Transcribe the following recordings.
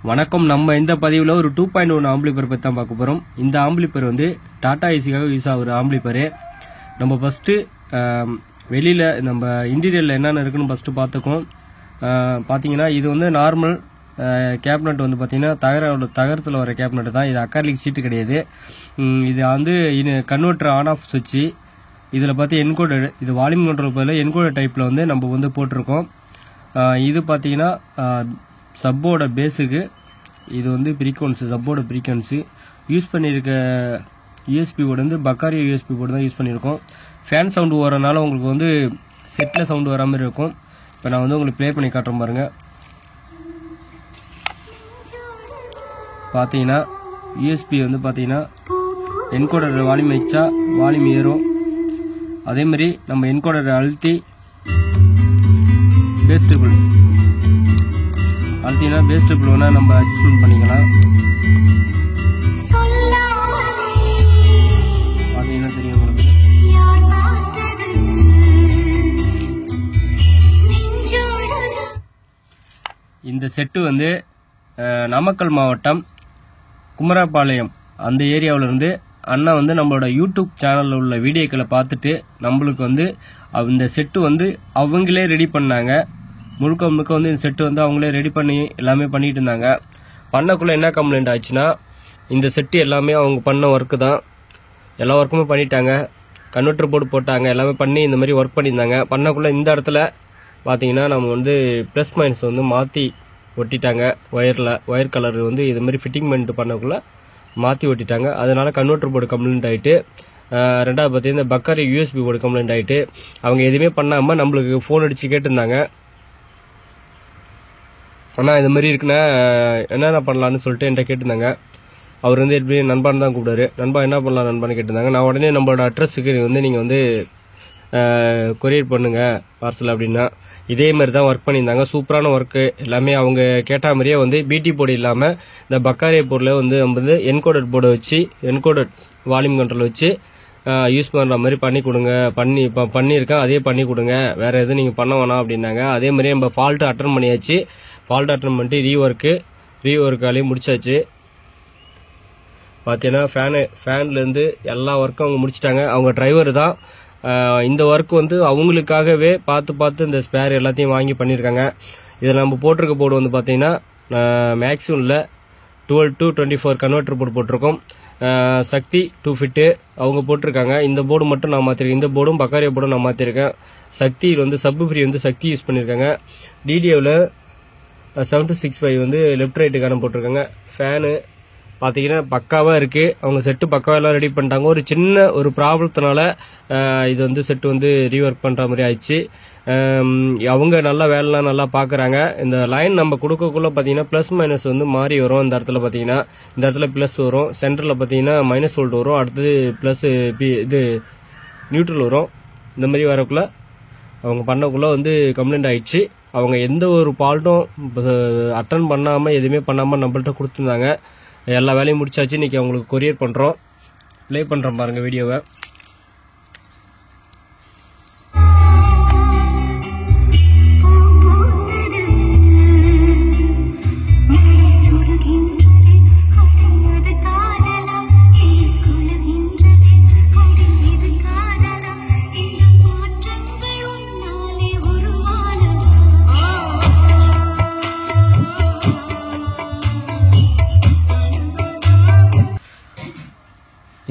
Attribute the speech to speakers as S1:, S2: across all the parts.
S1: வணக்கம். நம்ம இந்த பதிவில் ஒரு 2.1 ஆம்பிளிஃபையர் பற்றி தான் பார்க்க போகிறோம். இந்த ஆம்பிளிஃபையர் வந்து டாடா ஏசிக்காக யூஸ் ஆகுற ஆம்பிளிஃபையர். நம்ம ஃபஸ்ட்டு வெளியில் நம்ம இன்டீரியரில் என்னென்ன இருக்குன்னு ஃபஸ்ட்டு பார்த்துக்கோம். பார்த்தீங்கன்னா இது வந்து நார்மல் கேபினட் வந்து பார்த்தீங்கன்னா தகரத்தில் வர கேபினட் தான். இது அக்கார்லிக் சீட்டு கிடையாது. இது வந்து கன்வெர்ட்டர் ஆன் ஆஃப் சுவிட்சு. இதில் பார்த்து என்கோடர், இது வால்யூம் கண்ட்ரோல் பதில் என்கோடர் டைப்பில் வந்து நம்ம வந்து போட்டிருக்கோம். இது பார்த்தீங்கன்னா சப்போட பேஸுக்கு, இது வந்து ஃப்ரீக்வன்சி, சப்போட ஃப்ரீக்வன்சி யூஸ் பண்ணியிருக்க யூஎஸ்பி போர்டு வந்து பக்காரி யூஎஸ்பி போர்டு தான் யூஸ் பண்ணியிருக்கோம். ஃபேன் சவுண்டு வரனால உங்களுக்கு வந்து செட்டில் சவுண்டு வர மாதிரி இருக்கும். இப்போ நான் வந்து உங்களுக்கு ப்ளே பண்ணி காட்டுறேன் பாருங்க. பார்த்தீங்கன்னா யூஎஸ்பி வந்து பார்த்தீங்கன்னா என்கோடர் வால்யூம் வச்சா வால்யூம் ஏறும். அதேமாதிரி நம்ம என்கோடரை அழுத்தி பேஸ் டேபிள் அழுத்தினா பேஸ் டேபிள் வேணால் நம்ம அட்ஜஸ்ட்மெண்ட் பண்ணிக்கலாம். பார்த்தீங்கன்னா தெரியும் உங்களுக்கு. இந்த செட்டு வந்து நாமக்கல் மாவட்டம் குமரபாளையம் அந்த ஏரியாவிலிருந்து அண்ணா வந்து நம்மளோட யூடியூப் சேனலில் உள்ள வீடியோக்களை பார்த்துட்டு நம்மளுக்கு வந்து இந்த செட்டு வந்து அவங்களே ரெடி பண்ணாங்க. முழுக்க வந்து இந்த செட்டு வந்து அவங்களே ரெடி பண்ணி எல்லாமே பண்ணிட்டு இருந்தாங்க. பண்ணக்குள்ள என்ன கம்ப்ளைண்ட் ஆச்சுன்னா, இந்த செட்டு எல்லாமே அவங்க பண்ண ஒர்க்கு தான். எல்லா ஒர்க்குமே பண்ணிட்டாங்க. கன்வெர்ட்டர் போர்டு போட்டாங்க, எல்லாமே பண்ணி இந்த மாதிரி ஒர்க் பண்ணியிருந்தாங்க. பண்ணக்குள்ள இந்த இடத்துல பார்த்தீங்கன்னா நம்ம வந்து ப்ளஸ் மைனஸ் வந்து மாற்றி ஒட்டிட்டாங்க. ஒயர் கலர் வந்து இது மாதிரி ஃபிட்டிங் பண்ணிட்டு பண்ணக்குள்ள மாற்றி ஒட்டிட்டாங்க. அதனால கன்வெர்ட்டர் போர்டு கம்ப்ளைண்ட் ஆகிட்டு, ரெண்டாவது பார்த்தீங்கன்னா இந்த பக்காரி யூஎஸ்பி போர்டு கம்ப்ளைண்ட் ஆகிட்டு, அவங்க எதுவுமே பண்ணாமல் நம்மளுக்கு ஃபோன் அடித்து கேட்டிருந்தாங்க. ஆனால் இது மாதிரி இருக்குன்னா என்னென்ன பண்ணலான்னு சொல்லிட்டு என்கிட்ட கேட்டிருந்தாங்க. அவர் வந்து எப்படி நண்பான்னு தான் கூப்பிடாரு. நண்பா என்ன பண்ணலாம் நண்பான்னு கேட்டிருந்தாங்க. நான் உடனே நம்மளோட அட்ரஸுக்கு வந்து நீங்கள் வந்து கொரியர் பண்ணுங்க பார்சல் அப்படின்னா. இதே மாதிரி தான் ஒர்க் பண்ணியிருந்தாங்க. சூப்பரான ஒர்க்கு. எல்லாமே அவங்க கேட்ட மாதிரியே வந்து பிடி போர்டு இல்லாமல் இந்த பக்காரிய போர்டில் வந்து நம்ம வந்து என்கோடர் போர்டை வச்சு, என்கோடர் வால்யூம் கண்ட்ரோல் வச்சு யூஸ் பண்ணுற மாதிரி பண்ணி கொடுங்க. பண்ணியிருக்கேன், அதே பண்ணி கொடுங்க, வேறு எதுவும் நீங்கள் பண்ண வேணாம் அப்படின்னாங்க. அதே மாதிரி நம்ம ஃபால்ட்டு அட்டன் பண்ணியாச்சு. ஃபால்ட் அட்டன் பண்ணிட்டு ரீஒர்க்காலையும் முடிச்சாச்சு. பார்த்தீங்கன்னா ஃபேன்லேருந்து எல்லா ஒர்க்கும் அவங்க முடிச்சிட்டாங்க. அவங்க டிரைவர் தான் இந்த ஒர்க் வந்து அவங்களுக்காகவே பார்த்து இந்த ஸ்பேர் எல்லாத்தையும் வாங்கி பண்ணியிருக்காங்க. இதில் நம்ம போட்டிருக்க போர்டு வந்து பார்த்தீங்கன்னா மேக்ஸிமில் 12 to 24 கன்வெர்ட்டர் போர்டு போட்டிருக்கோம். சக்தி 2 ஃபிட்டு அவங்க போட்டிருக்காங்க. இந்த போர்டு மட்டும் நான் மாற்றிருக்கேன். இந்த போர்டும் பக்காரிய போர்டும் நான் மாற்றிருக்கேன். சக்தி வந்து சப்பு ஃப்ரீ வந்து சக்தி யூஸ் பண்ணியிருக்காங்க. டிடிஏவில் 7265 வந்து லெஃப்ட் ரைட்டுக்கான போட்டிருக்காங்க. ஃபேனு பார்த்தீங்கன்னா பக்காவாக இருக்குது. அவங்க செட்டு பக்காவாக எல்லாம் ரெடி பண்ணிட்டாங்க. ஒரு சின்ன ஒரு ப்ராப்ளத்தினால இது வந்து செட்டு வந்து ரீஒர்க் பண்ணுற மாதிரி ஆயிடுச்சு. அவங்க நல்லா வேலைலாம் நல்லா பார்க்குறாங்க. இந்த லைன் நம்ம கொடுக்கக்குள்ள பார்த்தீங்கன்னா ப்ளஸ் மைனஸ் வந்து மாறி வரும். இந்த இடத்துல பார்த்தீங்கன்னா இந்த இடத்துல ப்ளஸ் வரும், சென்டரில் பார்த்தீங்கன்னா மைனஸ் வோல்ட் வரும், அடுத்தது ப்ளஸ் இது நியூட்ரல் வரும். இந்த மாதிரி வரக்குள்ள அவங்க பண்ணக்குள்ள வந்து கம்ப்ளைண்ட் ஆயிடுச்சு. அவங்க எந்த ஒரு ஃபால்ட்டும் அட்டன் பண்ணாமல் எதுவுமே பண்ணாமல் நம்மள்ட்ட கொடுத்துருந்தாங்க. எல்லா வேலையும் முடிச்சாச்சு. இன்னைக்கு அவங்களுக்கு கொரியர் பண்ணுறோம். ப்ளே பண்ணுறோம் பாருங்கள் வீடியோவை.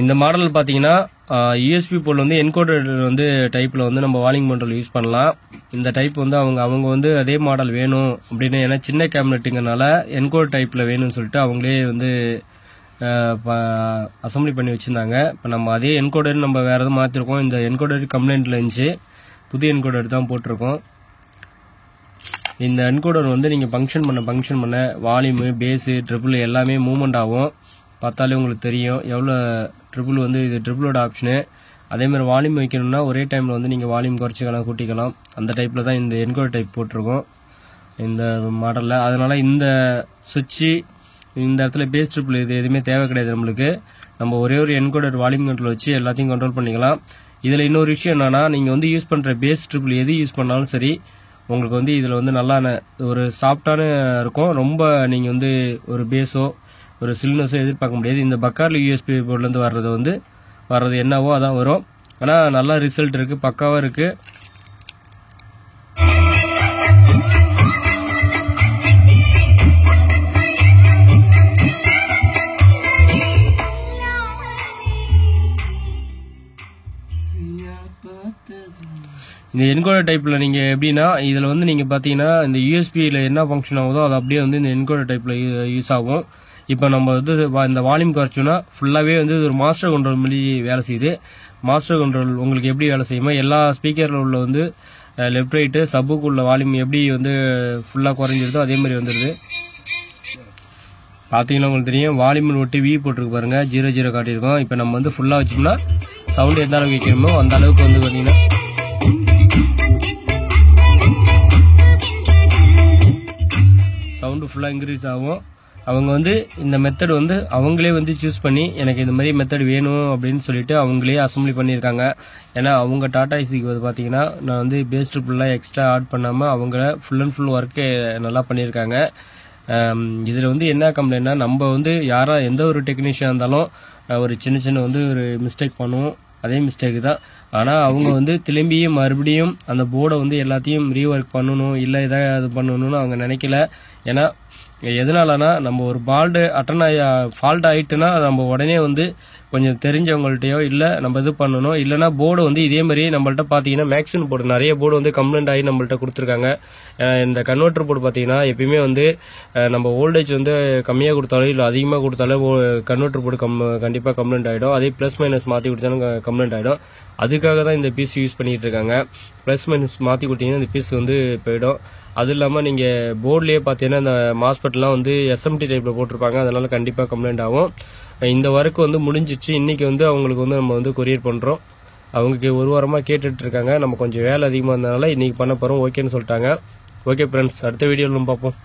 S1: இந்த மாடல் பார்த்தீங்கன்னா யூஎஸ்பி போர்டு வந்து என்கோடர் வந்து டைப்பில் வந்து நம்ம வால்யூம் கண்ட்ரோல் யூஸ் பண்ணலாம். இந்த டைப் வந்து அவங்க வந்து அதே மாடல் வேணும் அப்படின்னு, ஏன்னா சின்ன கேபினட்டுங்கனால என்கோடர் டைப்பில் வேணும்னு சொல்லிட்டு அவங்களே வந்து அசம்பிளி பண்ணி வச்சுருந்தாங்க. இப்போ நம்ம அதே என்கோடர் நம்ம வேறு எதுவும் மாற்றிருக்கோம். இந்த என்கோடர் கம்ப்ளைண்ட்டில் இருந்துச்சு, புது என்கோடர் தான் போட்டிருக்கோம். இந்த என்கோடர் வந்து நீங்கள் ஃபங்க்ஷன் பண்ண வால்யூமு, பேஸு, ட்ரிபிள் எல்லாமே மூவ்மெண்ட் ஆகும். பார்த்தாலே உங்களுக்கு தெரியும் எவ்வளோ ட்ரிபிள் வந்து இது ட்ரிபிளோட ஆப்ஷனு. அதேமாதிரி வால்யூம் வைக்கணும்னா ஒரே டைமில் வந்து நீங்கள் வால்யூம் குறைச்சிக்கலாம், கூட்டிக்கலாம். அந்த டைப்பில் தான் இந்த என்கோடர் டைப் போட்டிருக்கோம் இந்த மாடலில். அதனால் இந்த சுவிட்சு இந்த இடத்துல பேஸ் ட்ரிபிள் இது எதுவுமே தேவை கிடையாது நம்மளுக்கு. நம்ம ஒரே ஒரு என்கோடர் வால்யூம் கண்ட்ரோல் வச்சு எல்லாத்தையும் கண்ட்ரோல் பண்ணிக்கலாம். இதில் இன்னொரு விஷயம் என்னன்னா, நீங்கள் வந்து யூஸ் பண்ணுற பேஸ் ட்ரிபிள் எது யூஸ் பண்ணாலும் சரி, உங்களுக்கு வந்து இதில் வந்து நல்லா ஒரு சாஃப்டான இருக்கும். ரொம்ப நீங்கள் வந்து ஒரு பேஸோ ஒரு சில்னஸோ எதிர்பார்க்க முடியாது. இந்த பக்கார்ல யூஎஸ்பி போர்ட்லேருந்து வர்றது என்னவோ அதான் வரும். ஆனால் நல்லா ரிசல்ட் இருக்குது, பக்காவாக இருக்குது. இந்த என்கோடர் டைப்பில் நீங்கள் எப்படின்னா இதில் வந்து நீங்கள் பார்த்தீங்கன்னா இந்த யூஎஸ்பியில் என்ன ஃபங்க்ஷன் ஆகுதோ அது அப்படியே வந்து இந்த என்கோடர் டைப்பில் யூஸ் ஆகும். இப்போ நம்ம வந்து இந்த வால்யூம் குறைச்சோன்னா ஃபுல்லாகவே வந்து ஒரு மாஸ்டர் கண்ட்ரோல் மாதிரி வேலை செய்யுது. மாஸ்டர் கண்ட்ரோல் உங்களுக்கு எப்படி வேலை செய்யுமோ எல்லா ஸ்பீக்கரில் உள்ள வந்து லெஃப்ட் ரைட்டு சப்புக்கு உள்ள வால்யூம் எப்படி வந்து ஃபுல்லாக குறைஞ்சிருதோ அதே மாதிரி வந்துடுது. பார்த்தீங்கன்னா உங்களுக்கு தெரியும், வால்யூம் ஒட்டி வி போட்டிருக்கு பாருங்க, 00 காட்டியிருக்கோம். இப்போ நம்ம வந்து ஃபுல்லாக வச்சோம்னா சவுண்டு எந்த அளவுக்கு வைக்கணுமோ அந்த அளவுக்கு வந்து பார்த்தீங்கன்னா சவுண்டு ஃபுல்லாக இன்க்ரீஸ் ஆகும். அவங்க வந்து இந்த மெத்தட் வந்து அவங்களே வந்து சூஸ் பண்ணி எனக்கு இந்த மாதிரி மெத்தட் வேணும் அப்படின்னு சொல்லிட்டு அவங்களே அசம்பிளி பண்ணியிருக்காங்க. ஏன்னா அவங்க டாடா ஏசிக்கு வந்து பார்த்தீங்கன்னா நான் வந்து பேஸ் ட்ரிப்புலாம் எக்ஸ்ட்ரா ஆட் பண்ணாமல் அவங்க ஃபுல் அண்ட் ஃபுல் ஒர்க்கு நல்லா பண்ணியிருக்காங்க. இதில் வந்து என்ன கம்ப்ளைண்ட்னா நம்ம வந்து எந்த ஒரு டெக்னீஷியனாக இருந்தாலும் ஒரு சின்ன வந்து ஒரு மிஸ்டேக் பண்ணுவோம், அதே மிஸ்டேக் தான். ஆனால் அவங்க வந்து திரும்பியும் மறுபடியும் அந்த போர்டை வந்து எல்லாத்தையும் ரீஒர்க் பண்ணணும், இல்லை எதாவது பண்ணணும்னு அவங்க நினைக்கல. ஏன்னா எதனாலனா நம்ம ஒரு ஃபால்ட் ஆகிட்டுனா நம்ம உடனே வந்து கொஞ்சம் தெரிஞ்சவங்கள்ட்டையோ இல்லை நம்ம இது பண்ணணும். இல்லைனா போர்டு வந்து இதே மாதிரி நம்மள்ட்ட பார்த்தீங்கன்னா மேக்ஸிமம் போர்டு நிறைய போர்டு வந்து கம்ப்ளைண்ட் ஆகி நம்மள்ட்ட கொடுத்துருக்காங்க. இந்த கன்வெர்ட்டர் போர்டு பார்த்தீங்கன்னா எப்பயுமே வந்து நம்ம வோல்டேஜ் வந்து கம்மியாக கொடுத்தாலும் இல்லை அதிகமாக கொடுத்தாலும் கன்வெர்ட்டர் போர்டு கண்டிப்பாக கம்ப்ளைண்ட் ஆகிடும். அதே ப்ளஸ் மைனஸ் மாற்றி கொடுத்தாலும் கம்ப்ளைண்ட் ஆகிடும். அதுக்காக தான் இந்த பீஸ் யூஸ் பண்ணிட்டு இருக்காங்க. ப்ளஸ் மைனஸ் மாற்றி கொடுத்தீங்கன்னா இந்த பீஸ் வந்து போயிடும். அது இல்லாமல் நீங்கள் போர்ட்லேயே பார்த்தீங்கன்னா இந்த மாஸ்பெட்லாம் வந்து எஸ்எம்டி டைப்பில் போட்டிருப்பாங்க, அதனால கண்டிப்பாக கம்ப்ளைண்ட் ஆகும். இந்த ஒர்க் வந்து முடிஞ்சிச்சு. இன்றைக்கி வந்து அவங்களுக்கு வந்து நம்ம வந்து கொரியர் பண்ணுறோம். அவங்களுக்கு ஒரு வாரமாக கேட்டுட்டு இருக்காங்க. நம்ம கொஞ்சம் வேலை அதிகமாக இருந்ததுனால இன்றைக்கி பண்ண போகிறோம், ஓகேன்னு சொல்லிட்டாங்க. ஓகே ஃப்ரெண்ட்ஸ், அடுத்த வீடியோவில் பார்ப்போம்.